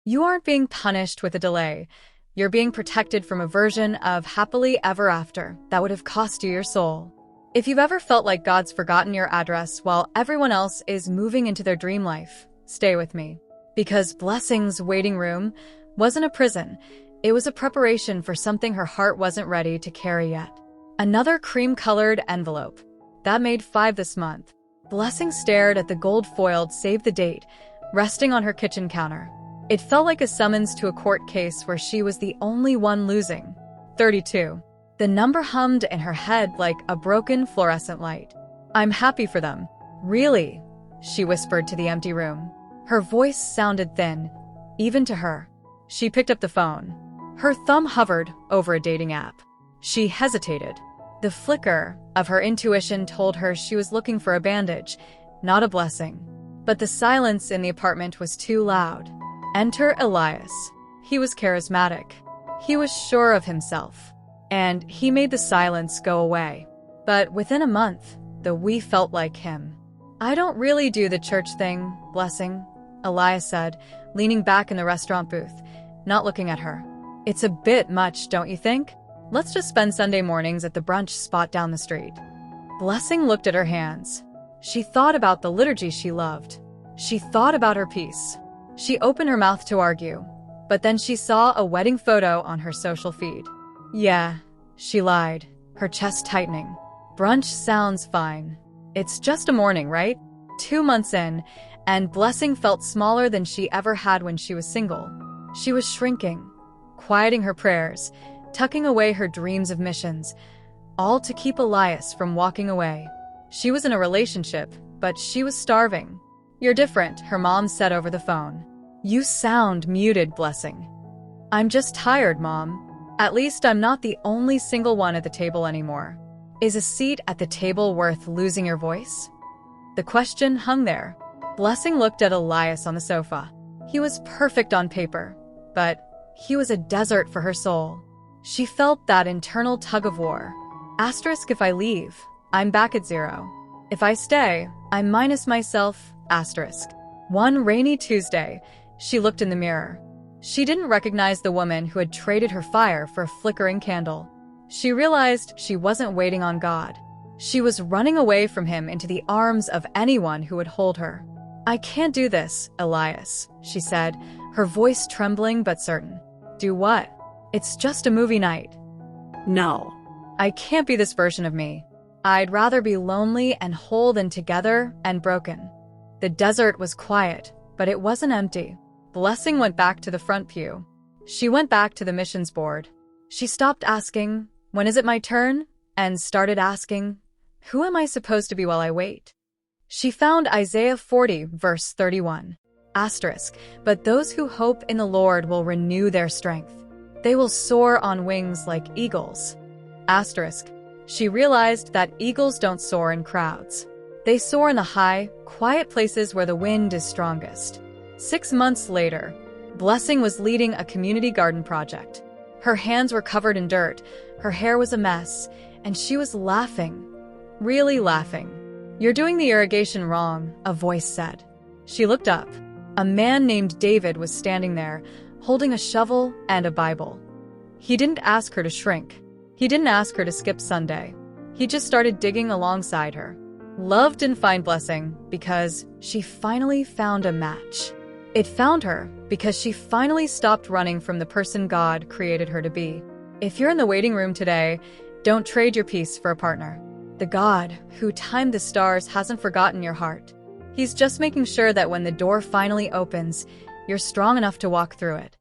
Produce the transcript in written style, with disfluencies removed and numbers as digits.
You aren't being punished with a delay. You're being protected from a version of happily ever after that would have cost you your soul. If you've ever felt like God's forgotten your address while everyone else is moving into their dream life, stay with me. Because Blessing's waiting room wasn't a prison. It was a preparation for something her heart wasn't ready to carry yet. Another cream-colored envelope. That made 5 this month. Blessing stared at the gold-foiled save the date, resting on her kitchen counter. It felt like a summons to a court case where she was the only one losing. 32. The number hummed in her head like a broken fluorescent light. I'm happy for them. Really? She whispered to the empty room. Her voice sounded thin, even to her. She picked up the phone. Her thumb hovered over a dating app. She hesitated. The flicker of her intuition told her she was looking for a bandage, not a blessing. But the silence in the apartment was too loud. Enter Elias. He was charismatic. He was sure of himself. And he made the silence go away. But within a month, we felt like him. I don't really do the church thing, Blessing, Elias said, leaning back in the restaurant booth, not looking at her. It's a bit much, don't you think? Let's just spend Sunday mornings at the brunch spot down the street. Blessing looked at her hands. She thought about the liturgy she loved. She thought about her peace. She opened her mouth to argue, but then she saw a wedding photo on her social feed. Yeah, she lied, her chest tightening. Brunch sounds fine. It's just a morning, right? 2 months in, and Blessing felt smaller than she ever had when she was single. She was shrinking, quieting her prayers, tucking away her dreams of missions, all to keep Elias from walking away. She was in a relationship, but she was starving. You're different, her mom said over the phone. You sound muted, Blessing. I'm just tired, Mom. At least I'm not the only single one at the table anymore. Is a seat at the table worth losing your voice? The question hung there. Blessing looked at Elias on the sofa. He was perfect on paper, but he was a desert for her soul. She felt that internal tug-of-war. Asterisk if I leave, I'm back at 0. If I stay, I'm minus myself, asterisk. One rainy Tuesday, she looked in the mirror. She didn't recognize the woman who had traded her fire for a flickering candle. She realized she wasn't waiting on God. She was running away from him into the arms of anyone who would hold her. I can't do this, Elias, she said, her voice trembling but certain. Do what? It's just a movie night. No. I can't be this version of me. I'd rather be lonely and whole than together and broken. The desert was quiet, but it wasn't empty. Blessing went back to the front pew. She went back to the missions board. She stopped asking, when is it my turn? And started asking, who am I supposed to be while I wait? She found Isaiah 40, verse 31. Asterisk, but those who hope in the Lord will renew their strength. They will soar on wings like eagles. Asterisk. She realized that eagles don't soar in crowds. They soar in the high, quiet places where the wind is strongest. 6 months later, Blessing was leading a community garden project. Her hands were covered in dirt, her hair was a mess, and she was laughing. Really laughing. You're doing the irrigation wrong, a voice said. She looked up. A man named David was standing there, holding a shovel and a Bible. He didn't ask her to shrink. He didn't ask her to skip Sunday. He just started digging alongside her. Love didn't find Blessing because she finally found a match. It found her because she finally stopped running from the person God created her to be. If you're in the waiting room today, don't trade your peace for a partner. The God who timed the stars hasn't forgotten your heart. He's just making sure that when the door finally opens, you're strong enough to walk through it.